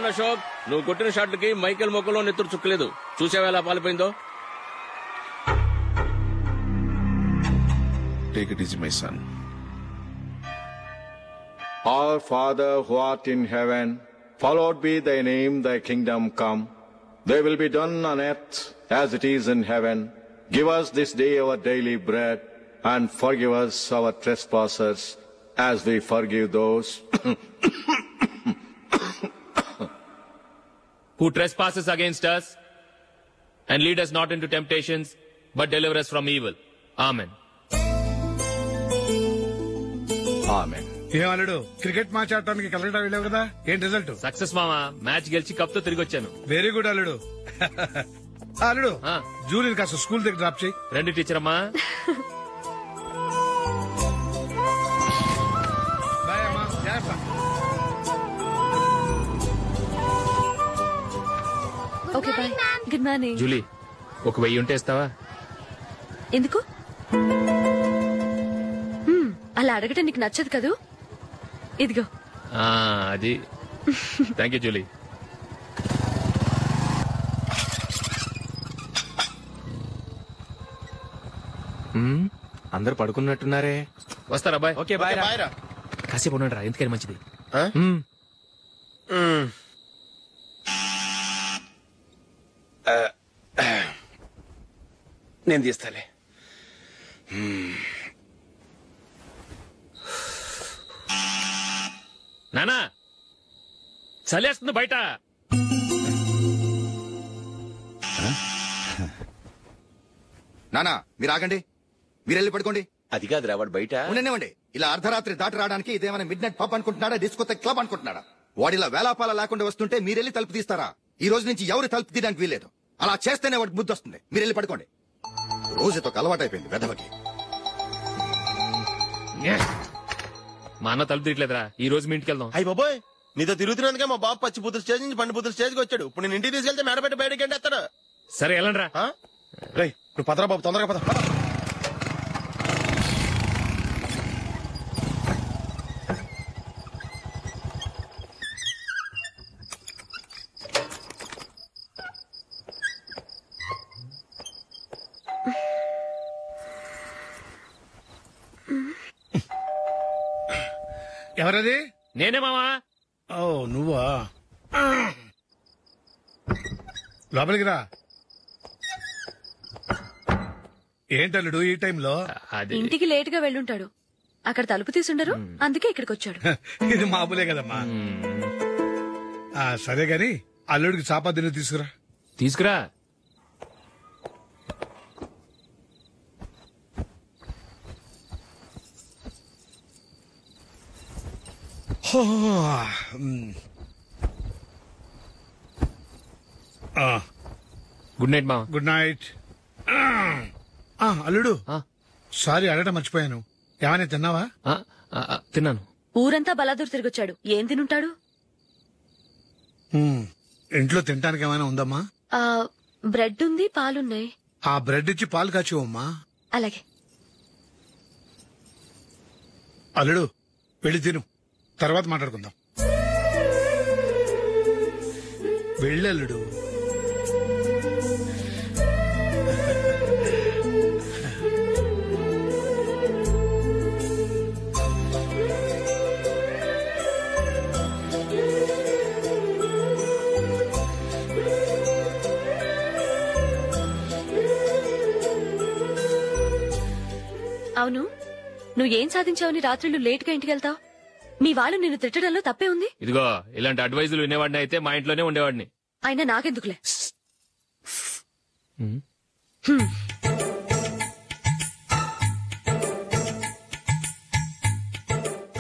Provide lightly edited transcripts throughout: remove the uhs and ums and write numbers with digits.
చూడండి అశోక్, నువ్వు కొట్టిన షాట్లకి మైకేల్ మొక్కలో నెత్తురు చుక్కలేదు. చూసావా ఎలా పాలిపోయిందో? Take it easy, my son. Our Father who art in heaven, hallowed be thy name, thy kingdom come. Thy will be done on earth as it is in heaven. Give us this day our daily bread, and forgive us our trespasses, as we forgive those who trespasses against us, and lead us not into temptations, but deliver us from evil. Amen. Amen. ఏమన్నాడు? Cricket match ఆడటానికి కలకటా వెళ్ళావు కదా, ఏం result? Success మామా, match గెలిచి cup తో తిరిగి వచ్చాను. వెరీ గుడ్ అల్లుడు. అల్లుడు, జూలిని కాస్త స్కూల్ దగ్గర డ్రాప్ చేయి. రండి టీచర్ అమ్మా. బాయ్ అమ్మా, జాగ్రత్త. Okay bye. Good morning. Julie, ఒక 1000 ఉంటే ఇస్తావా? ఎందుకు? అలా అడగటం నీకు నచ్చదు కదూ. ఇదిగో. అది. Thank you Julie. అందరు పడుకున్నట్టున్నారే. వస్తారా బాయ్? Okay bye. కాసేపు ఉండండి రా, ఎందుకని మంచిది. నేను తీస్తాలే. నానా, చలేస్తుంది బయట. నానా మీరు ఆగండి, మీరు వెళ్ళి పడుకోండి. అది కాదు రా, వాడు బయట ఉండనివ్వండి. ఇలా అర్ధరాత్రి దాటి రావడానికి ఇదేమైనా మిడ్ నైట్ పబ్ అనుకుంటున్నాడా, డిస్కోతెక్ క్లబ్ అనుకుంటున్నాడా? వాడిలా వేలాపాల లేకుండా వస్తుంటే మీరెళ్ళి తలుపు తీస్తారా? ఈ రోజు నుంచి ఎవరు తలుపు తీయడానికి వీల్లేదు. అలా చేస్తేనే వాడికి బుద్ధి వస్తుంది. మీరు వెళ్ళి పడుకోండి. రోజుతో అలవాటైపోయింది వెధవకి. మా అన్న తలుపు తీయట్లేదురా, ఈ రోజు మీ ఇంటికి వెళ్దాం. అయ్యి బాబోయ్, నీతో తిరుగుతున్నందుకే మా బాబు పచ్చి బుద్ధుల స్టేజ్ నుంచి పండు బుద్ధుల స్టేజ్కి వచ్చాడు. ఇప్పుడు నేను ఇంటికి తీసుకెళ్తే మేడపెట్టి బయటకి ఎండేస్తాడు. సరే వెళ్ళండి రా. రేయ్, ఇప్పుడు పదరా బాబు, తొందరగా పద. ఎవరది? నేనే మామా. ఓ నువ్వా? లోపలికి రా. ఏంటల్లుడు ఈ టైంలో? ఇంటికి లేట్ గా వెళ్ళుంటాడు. అక్కడ తలుపు తీసుండరు, అందుకే ఇక్కడికి వచ్చాడు. ఇది మామూలే కదమ్మా. సరే గాని అల్లుడికి చాపాదిని తీసుకురా. తీసుకురా. గుడ్ నైట్ మా. Good night. అల్లుడు, సారీ అడగటం మర్చిపోయాను. ఏమైనా తిన్నావా? తిన్నాను. ఊరంతా బలాదూర్ తిరిగొచ్చాడు, ఏం తినుంటాడు? ఇంట్లో తినడానికి ఏమైనా ఉందమ్మా? బ్రెడ్ ఉంది, పాలున్నాయి. ఆ బ్రెడ్ ఇచ్చి పాలు కాచివమ్మా. అలాగే. అల్లుడు వెళ్ళి తిను, తర్వాత మాట్లాడుకుందాం. వెళ్ళల్లుడు. అవును, నువ్వేం సాధించావని రాత్రులు లేట్ గా ఇంటికి వెళ్తావు? మీ వాళ్ళు నిన్ను తిట్టడంలో తప్పే ఉంది. ఇదిగో, ఇలాంటి అడ్వైజులు వినేవాడిని అయితే మా ఇంట్లోనే ఉండేవాడిని. అయినా నాకెందుకులే.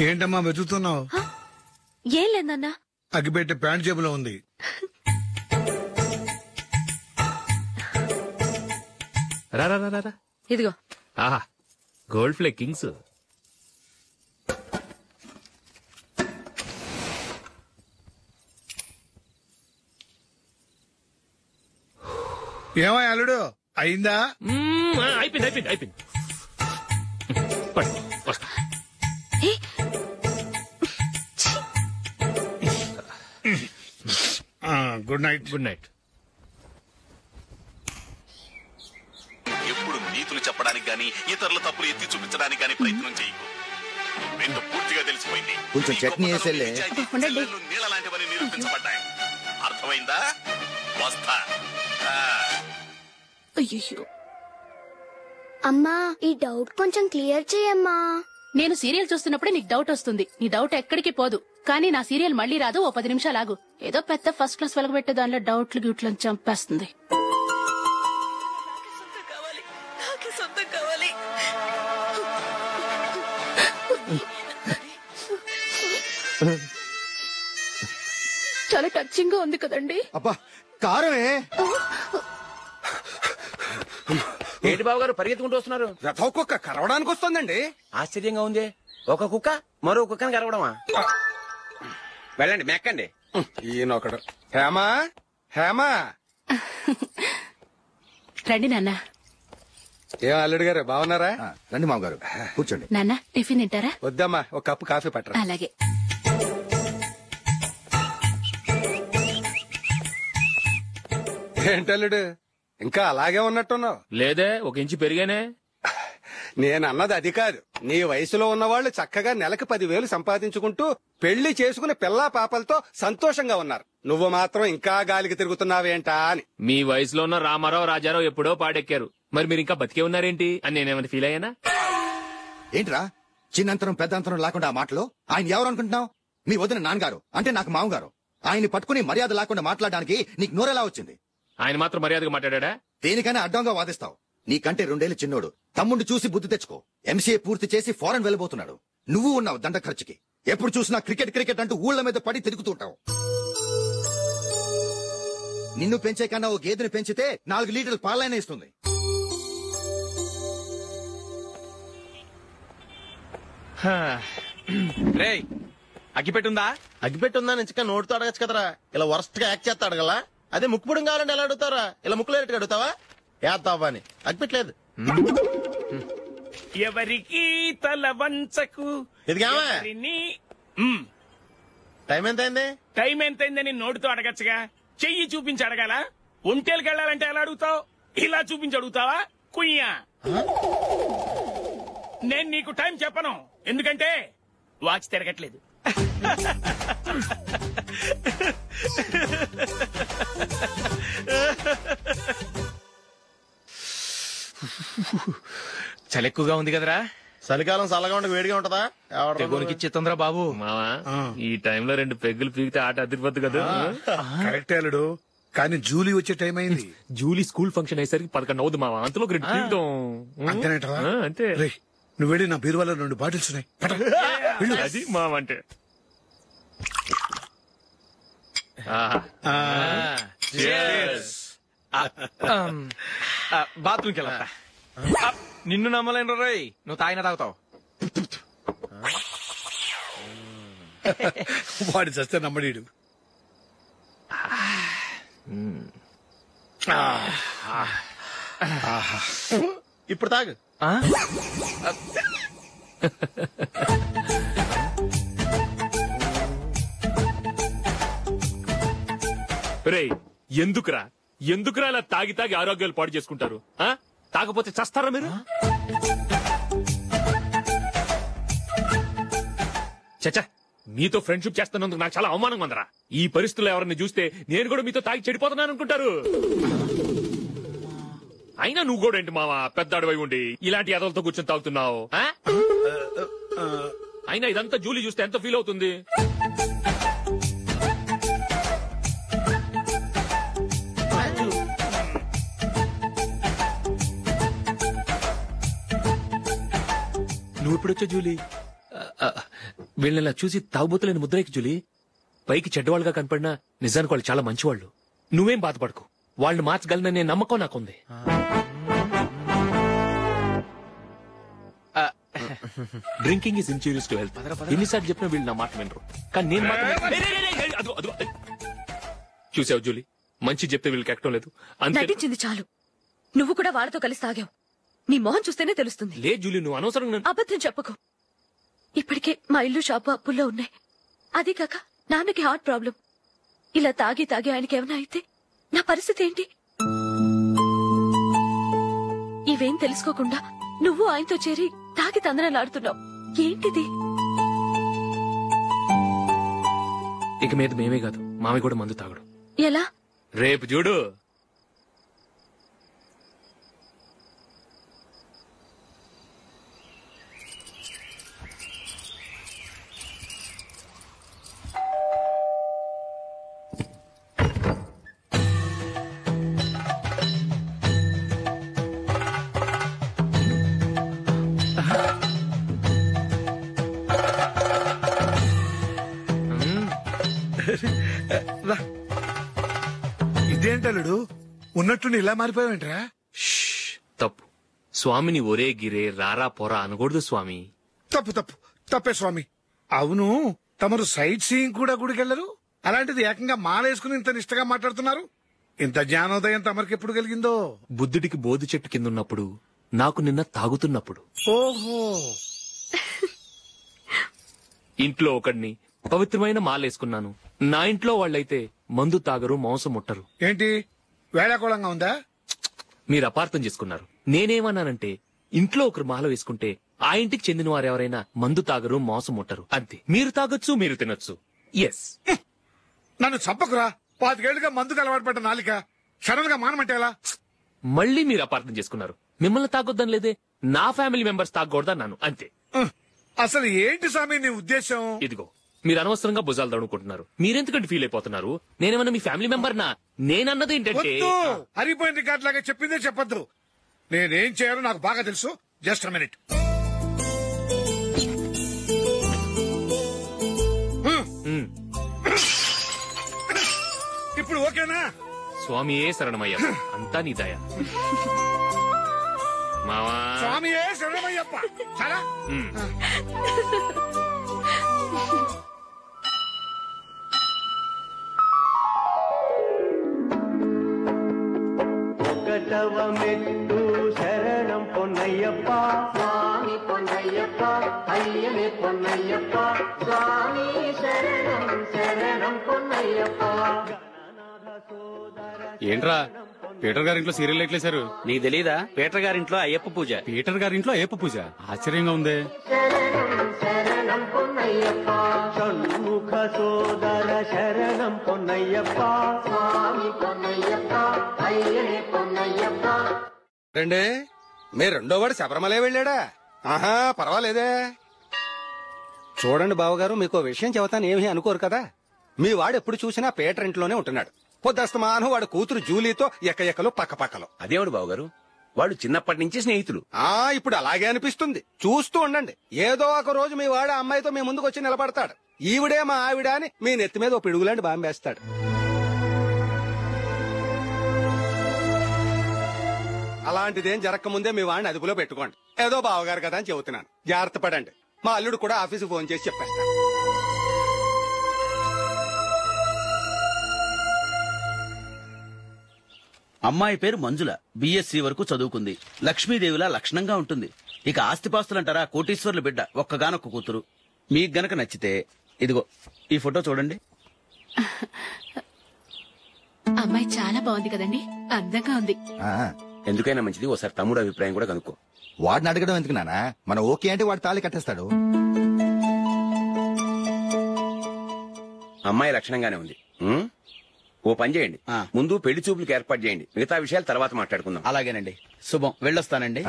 ఏంటమ్మా వెతుకుతున్నావు? ఏం లేదన్నా. అగ్గిపెట్టే ప్యాంట్ జేబులో ఉంది. రా. ఇదిగో. ఆహా, గోల్డ్ ఫ్లే కింగ్స్. ఏమో అల్లుడు, అయిందా? అయిపోయింది. వస్తా. Good night. Good night. ఎప్పుడు నీతులు చెప్పడానికి గాని ఇతరుల తప్పులు ఎత్తి చూపించడానికి గాని ప్రయత్నం చేయకు. రెండు పూర్తిగా తెలిసిపోయింది. కొంచెం చట్నీ వేసేలే. నీళ్ళ లాంటివని నిరూపించబడ్డాయి. అర్థమైందా? వస్తా. అయ్యో, అమ్మా ఈ డౌట్ కొంచెం క్లియర్ చేయమ్మా. నేను సీరియల్ చూస్తున్నప్పుడే నీకు డౌట్ వస్తుంది. నీ డౌట్ ఎక్కడికి పోదు. కానీ నా సీరియల్ మళ్ళీ రాదు. ఓ 10 నిమిషాలు ఆగు. ఏదో పెద్ద ఫస్ట్ క్లాస్ వెలగబెట్టే దానిలో డౌట్లు గిట్లను చంపేస్తుంది. చాలా టచింగ్ గా ఉంది కదండి. అబ్బా కారమే. ఏంటి బాబు గారు పరిగెత్తుకుంటూ వస్తున్నారు? రథం కుక్క కరవడానికి వస్తుందండి. ఆశ్చర్యంగా ఉంది. ఒక కుక్క మరో కుక్కని కరవడమా? వెళ్ళండి మెక్కండి. ఈయనొకడు. హేమా హేమా. రండి నాన్న. ఏం అల్లుడు గారు బాగున్నారా? రండి మామగారు కూర్చోండి. నాన్న టిఫిన్ తింటారా? వద్దమ్మా, ఒక కప్పు కాఫీ పట్టరా. అలాగే. ఏంటల్లుడు ఇంకా అలాగే ఉన్నట్టున్నావు? లేదే, 1 ఇంచు పెరిగానే. నేను అన్నది అది కాదు. నీ వయసులో ఉన్నవాళ్లు చక్కగా నెలకు 10,000 సంపాదించుకుంటూ పెళ్లి చేసుకుని పిల్లా పాపలతో సంతోషంగా ఉన్నారు. నువ్వు మాత్రం ఇంకా గాలికి తిరుగుతున్నావేంటా అని. మీ వయసులో ఉన్న రామారావు రాజారావు ఎప్పుడో పాడెక్కారు. మరి మీరు ఇంకా బతికే ఉన్నారేంటి అని నేనేమైనా ఫీల్ అయ్యానా? ఏంట్రా చిన్నంతరం పెద్దంతరం లేకుండా ఆ మాటలు? ఆయన ఎవరు అనుకుంటున్నావు? మీ వదిన నాన్నగారు, అంటే నాకు మామగారు. ఆయన్ని పట్టుకుని మర్యాద లేకుండా మాట్లాడడానికి నీకు నోరెలా వచ్చింది? ఆయన మాత్రం మర్యాదగా మాట్లాడా? దేనికైనా అడ్డంగా వాదిస్తావు. నీకంటే 2 ఏళ్ల చిన్నోడు. తమ్ముండి చూసి బుద్ధి తెచ్చుకో. ఎంసీఏ పూర్తి చేసి ఫారెన్ వెళ్ళబోతున్నాడు. నువ్వు ఉన్నావు దండ ఖర్చుకి. ఎప్పుడు చూసినా క్రికెట్ క్రికెట్ అంటూ ఊళ్ల మీద పడి తిరుగుతుంటావు. నిన్ను పెంచే కన్నా ఓ గేదెని పెంచితే 4 లీటర్ల పాలైనా ఇస్తుంది. రేయ్ అగ్గిపెట్టుందా? అగ్గిపెట్టుందా నుంచి నోటితో అడగచ్చు కదరా. ఇలా వరస్ట్ గా యాక్ట్ చేస్తా అడగలా? అదే ముక్కుపుడం కావాలంటే ఎలా అడుగుతారా? ఇలా ముక్కులేటట్టు అడుగుతావా? ఏత్తావా అని. అగ్గిపెట్టలేదు. ఎవరికి తల వంచకు. ఇదిగామా టైం ఎంత అయింది? టైం ఎంతైందని నోటితో అడగచ్చుగా. చెయ్యి చూపించి అడగాల? ఒంటేలకు వెళ్ళాలంటే ఎలా అడుగుతావు? ఇలా చూపించి అడుగుతావా? కుయ్యా. నేను నీకు టైం చెప్పను, ఎందుకంటే వాచ్ తిరగట్లేదు. చలి ఎక్కువగా ఉంది కదరా? చలికాలం చల్లగా ఉండి వేడిగా ఉంటదా? తెగోనికి చిత్తంద్రా బాబు. మావా ఈ టైంలో 2 పెగ్గులు పీకితే ఆట అదిరిపోద్దు కదా. కరెక్టే అల్లుడు, కానీ జూలీ వచ్చే టైం అయింది. జూలీ స్కూల్ ఫంక్షన్ అయ్యేసరికి 11 అవుద్ది మావా. అంతలో 2 పీకుతాం. అంతేనేటవా? అంతే. రేయ్, నువ్వు వెళ్ళి నా బీరువాలో 2 బాటిల్స్ ఉన్నాయి. పద. వెళ్ళు. అది మావా అంటే. బాత్రూమ్కి వెళ్ళా. నిన్ను నమ్మలేను రోయ్, నువ్వు తాగినా తాగుతావు. వాడి చస్తే నమ్మడీడు. ఇప్పుడు తాగు. రేయ్ ఎందుకురా ఇలా తాగి తాగి ఆరోగ్యాలు పాడు చేసుకుంటారు? తాగపోతే చస్తారా మీరు? చచ్చా, మీతో ఫ్రెండ్షిప్ చేస్తున్నందుకు నాకు చాలా అవమానంగా ఉందరా. ఈ పరిస్థితుల్లో ఎవరిని చూస్తే నేను కూడా మీతో తాగి చెడిపోతున్నాను అనుకుంటారు. అయినా నువ్వు కూడా ఏంటి మావా, పెద్ద అడవై ఉండి ఇలాంటి ఎదలతో కూర్చొని తాగుతున్నావు? అయినా ఇదంతా జూలీ చూస్తే ఎంత ఫీల్ అవుతుంది? నువ్వు ఇప్పుడొచ్చా జూలీ? వీళ్ళని చూసి తాగుబోతులేని ముద్రేకి జూలీ. పైకి చెడ్డవాళ్ళుగా కనపడినా నిజానికి వాళ్ళు చాలా మంచివాళ్ళు. నువ్వేం బాధపడకు, వాళ్ళని మార్చగలననే నమ్మకం నాకుంది. Drinking is injurious to health. ఎన్నిసార్లు చెప్పినా వీళ్ళు నా మాట వినరు. కానీ నేను మాత్రం చూసావు జూలీ, మంచి చెప్తే వీళ్ళకి ఎక్కడం లేదు. నటించింది చాలు. నువ్వు కూడా వాళ్ళతో కలిసి తాగావు. నీ మొహం చూస్తేనే తెలుస్తుంది. లేదు జూలీ, నువ్వు అనవసరంగా అబద్ధం చెప్పకు. ఇప్పటికే మా ఇల్లు షాపు అప్పుల్లో ఉన్నాయి. అదే కాక నాన్నకి హార్ట్ ప్రాబ్లం. ఇలా తాగి తాగి ఆయనకి ఏమైనా అయితే నా పరిస్థితి ఏంటి? ఇవేం తెలుసుకోకుండా నువ్వు ఆయనతో చేరి తాగి తందనలాడుతున్నావు. ఏంటిది? ఇక మీద మేమే కాదు, మామి కూడా మందు తాగడు. ఎలా? రేపు చూడు. ఇదేంటలుడు ఉన్నట్టుండి ఇలా మారిపోయావేంట్రా? తప్పు. స్వామిని ఒరే గిరే రారా పోరా అనకూడదు స్వామి. తప్పే స్వామి. అవును, తమరు సైట్ సీయింగ్ కూడా గుడికెళ్లరు, అలాంటిది ఏకంగా మాలేసుకుని ఇంత నిష్టగా మాట్లాడుతున్నారు. ఇంత జ్ఞానోదయం తమరికి ఎప్పుడు కలిగిందో? బుద్ధుడికి బోధి చెట్టు కింద ఉన్నప్పుడు, నాకు నిన్న తాగుతున్నప్పుడు. ఓహో. ఇంట్లో ఒకడిని పవిత్రమైన మాలేసుకున్నాను. నా ఇంట్లో వాళ్ళైతే మందు తాగరు, మాంసం ముట్టరు. ఏంటి వేళాకోళంగా ఉందా? మీరు అపార్థం చేసుకున్నారు. నేనేమన్నానంటే ఇంట్లో ఒకరు మాల వేసుకుంటే ఆ ఇంటికి చెందిన వారు ఎవరైనా మందు తాగరు, మాంసం ముట్టరు, అంతే. మీరు తాగొచ్చు, మీరు తినొచ్చు. ఎస్. నన్ను చంపకురా. 5 ఏళ్లుగా మందుకు అలవాటు పడ్డ నాలిక సడన్ గా మానమంటే ఎలా? మళ్ళీ మీరు అపార్థం చేసుకున్నారు. మిమ్మల్ని తాగొద్దని లేదే, నా ఫ్యామిలీ మెంబర్స్ తాగకూడదన్నాను, అంతే. అసలు ఏంటి స్వామి నీ ఉద్దేశం? ఇదిగో, మీరు అనవసరంగా భుజాలు దడుకుంటున్నారు. మీరెందుకంటే ఫీల్ అయిపోతున్నారు? నేనేమన్నా మీ ఫ్యామిలీ మెంబర్ నా? నేనన్నది ఏంటంటే హరిపోయిన రికార్డ్ లాగా చెప్పిందే చెప్పద్దు. నేనేం చేయాలో నాకు బాగా తెలుసు. Just minute. ఇప్పుడు ఓకేనా? స్వామియే శరణమయ్య, అంతా నీ దయ. మావా స్వామియే శరణమయ్యప్ప. చాలా మెట్టు శరణం పొన్నయ్యప్ప, స్వామి పొన్నయ్యప్ప, అయ్యనే పొన్నయ్యప్ప, స్వామి శరణం శరణం పొన్నయ్యప్ప. ఏంట్రా పీటర్ గారింట్లో సీరియల్ ఎట్లేశారు? నీకు తెలీదా? పీటర్ గారింట్లో అయ్యప్ప పూజ. పీటర్ గారింట్లో అయ్యప్ప పూజ? ఆశ్చర్యంగా ఉంది. శరణం శరణం పొన్నయ్యప్ప, షణ్ముఖ సోదర శరణం పొన్నయ్యప్ప, స్వామి పొన్నయ్యప్ప, అయ్యనే పొన్నయ్యప్ప. రండి, మీ రెండోవాడు శబరిమలే వెళ్ళాడా? ఆహా, పర్వాలేదే. చూడండి బావగారు, మీకు విషయం చెబుతాను, ఏమీ అనుకోరు కదా. మీ వాడు ఎప్పుడు చూసినా పీటర్ ఇంట్లోనే ఉంటున్నాడు. పొద్దస్తమాను వాడు కూతురు జూలీతో ఎక్కలు పక్కపక్కలు. అదేవాడు బావగారు, వాడు చిన్నప్పటి నుంచి స్నేహితులు. ఇప్పుడు అలాగే అనిపిస్తుంది. చూస్తూ ఉండండి, ఏదో ఒక రోజు మీ వాడు అమ్మాయితో మీ ముందుకు వచ్చి నిలబడతాడు. ఈవిడే మా ఆవిడ అని మీ నెత్తి మీద ఓ పిడుగులాంటి బాంబేస్తాడు. అలాంటిదేం జరగకముందే మీ వాడిని అదుపులో పెట్టుకోండి. ఏదో బావగారు కదా అని చెబుతున్నాను, జాగ్రత్త పడండి. మా అల్లుడు కూడా ఆఫీసుకు ఫోన్ చేసి చెప్పేస్తాను. అమ్మాయి పేరు మంజుల, బిఎస్సి వరకు చదువుకుంది. లక్ష్మీదేవిలా లక్షణంగా ఉంటుంది. ఇక ఆస్తిపాస్తులంటారా, కోటీశ్వర్ల బిడ్డ, ఒక్కగానొక్క కూతురు. మీకు గనక నచ్చితే ఇదిగో ఈ ఫోటో చూడండి. అమ్మాయి చాలా బాగుంది కదండి, అందంగా ఉంది. ఎందుకైనా మంచిది ఓసారి తమ్ముడు అభిప్రాయం కూడా కనుక్కో. వాడిని అడగడం ఎందుకు నానా? మనం ఓకే అంటే వాడు తాళి కట్టేస్తాడు. అమ్మాయి లక్షణంగానే ఉంది. ఓ పని చేయండి, ముందు పెళ్లి చూపులకు ఏర్పాటు చేయండి, మిగతా విషయాలు తర్వాత మాట్లాడుకుందాం. అలాగేనండి. శుభం, వెళ్ళొస్తానండి.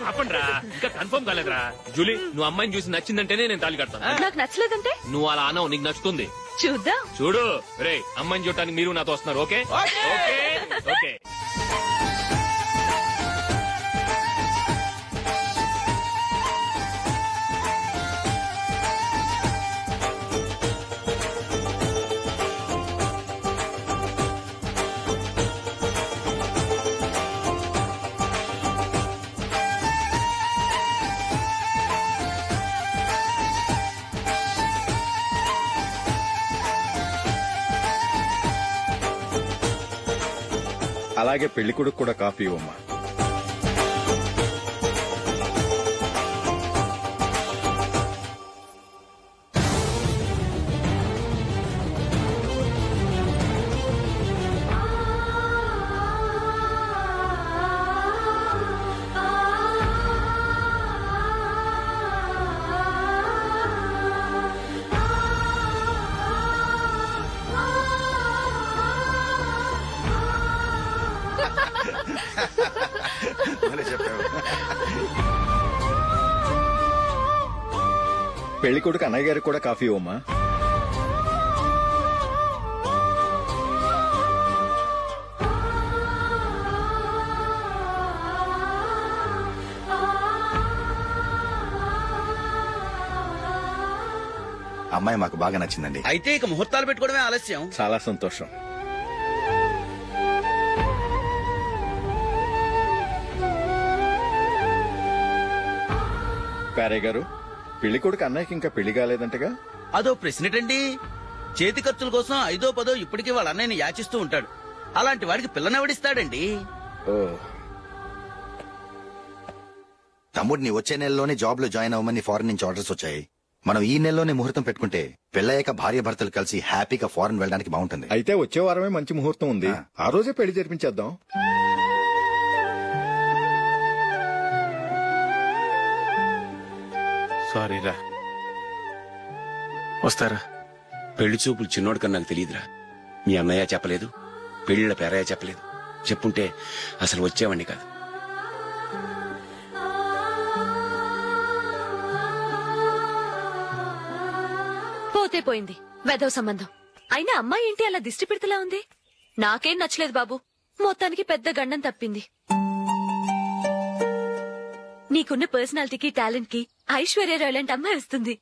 ఆపండ్రా, ఇంకా కన్ఫర్మ్ కాలేదురా. జూలీ, నువ్వు అమ్మాయిని చూసి నచ్చిందంటేనే నేను తాళి కడతాను. నాకు నచ్చలేదంటే? నువ్వు అలా అనవు, నీకు నచ్చుతుంది. చూద్దాం. చూడు రే, అమ్మాయిని చూడటానికి మీరు నాతో వస్తున్నారు. Okay okay okay. అలాగే పెళ్లి కొడుకు కూడా కాఫీ ఇవ్వమ్మా. పెళ్లి కొడుకు అన్నయ్య గారికి కూడా కాఫీ ఇవ్వమ్మా. అమ్మాయి మాకు బాగా నచ్చిందండి. అయితే ఇక ముహూర్తాలు పెట్టుకోవడమే ఆలస్యం. చాలా సంతోషం. పేరయ్య గారు, పెళ్లి కొడుకు అన్నయ్యకి ఇంకా పెళ్లి కాలేదంటగా? అదో ప్రశ్నటండి. చేతి ఖర్చుల కోసం 5ో 10 ఇప్పటికీ వాళ్ళ అన్నయ్యని యాచిస్తూ ఉంటాడు. అలాంటి వాడికి పిల్లనెవడిస్తాడండి? తమ్ముడిని వచ్చే నెలలోనే జాబ్ లో జాయిన్ అవ్వమని ఫారెన్ నుంచి ఆర్డర్స్ వచ్చాయి. మనం ఈ నెలలోనే ముహూర్తం పెట్టుకుంటే పెళ్ళయ్యాక భార్య భర్తలు కలిసి హ్యాపీగా ఫారెన్ వెళ్ళడానికి బాగుంటుంది. అయితే వచ్చే వారమే మంచి ముహూర్తం ఉంది, ఆ రోజే పెళ్లి జరిపించేద్దాం. సారీరా. వస్తారా? పెళ్లి చూపులు చిన్నోడికన్నా నాకు తెలియదురా. మీ అన్నయ్య చెప్పలేదు, పెళ్లిళ్ళ పేరయ్య చెప్పలేదు. చెప్పుంటే అసలు వచ్చేవాడిని కాదు. పోతే పోయింది వెధవ సంబంధం. అయినా అమ్మాయి ఏంటి అలా దిష్టి పెడతలా ఉంది? నాకేం నచ్చలేదు బాబు. మొత్తానికి పెద్ద గండం తప్పింది. నీకున్న పర్సనాలిటీకి టాలెంట్ కి ఐశ్వర్యరాయ్ లాంటి అమ్మాయి వస్తుంది.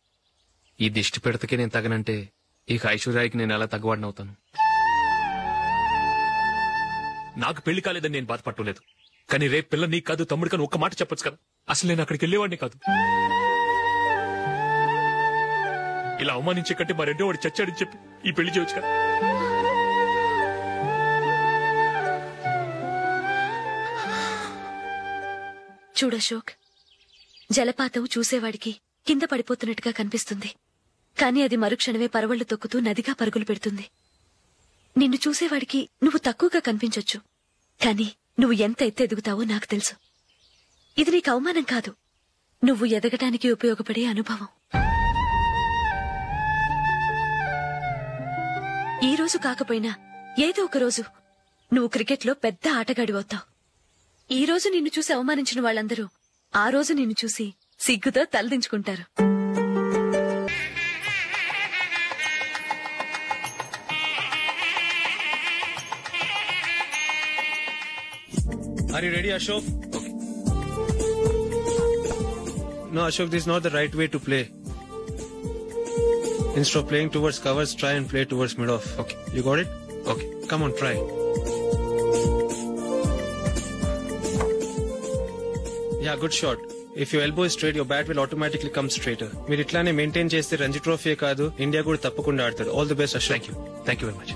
ఈ దిష్టి పెడతకే నేను తగనంటే ఇక ఐశ్వర్యాకి నేను ఎలా తగ్గవాడినవుతాను? నాకు పెళ్లి కాలేదని నేను బాధపట్టలేదు, కానీ రేపు పిల్ల నీకు కాదు తమ్ముడు కానీ ఒక్క మాట చెప్పొచ్చు కదా. అసలు నేను అక్కడికి వెళ్ళేవాడిని కాదు. ఇలా అవమానించే కంటే మా రెండో వాడు చచ్చాడని చెప్పి ఈ పెళ్లి చేయొచ్చు కదా. చూడశోక్, జలపాతం చూసేవాడికి కింద పడిపోతున్నట్టుగా కనిపిస్తుంది, కానీ అది మరుక్షణమే పరవళ్లు తొక్కుతూ నదిగా పరుగులు పెడుతుంది. నిన్ను చూసేవాడికి నువ్వు తక్కువగా కనిపించొచ్చు, కానీ నువ్వు ఎంత ఎత్తు ఎదుగుతావో నాకు తెలుసు. ఇది నీకు అవమానం కాదు, నువ్వు ఎదగటానికి ఉపయోగపడే అనుభవం. ఈ రోజు కాకపోయినా ఏదో ఒక రోజు నువ్వు క్రికెట్లో పెద్ద ఆటగాడివవుతావు. ఈ రోజు నిన్ను చూసి అవమానించిన వాళ్ళందరూ ఆ రోజు నిన్ను చూసి సిగ్గుతో తలదించుకుంటారు. Are you ready, Ashok? Okay. No, Ashok, this is not the right way to play. Instead of playing towards covers, try and play towards mid-off. Okay. You got it? Okay. Come on, try. Yeah, good shot. If your elbow is straight, your bat will automatically come straighter. మీరు ఇట్లానే maintain చేస్తే Ranji trophy కాదు India కూడా తప్పకుండా ఆడతాడు. All the best Ashok. Thank you very much.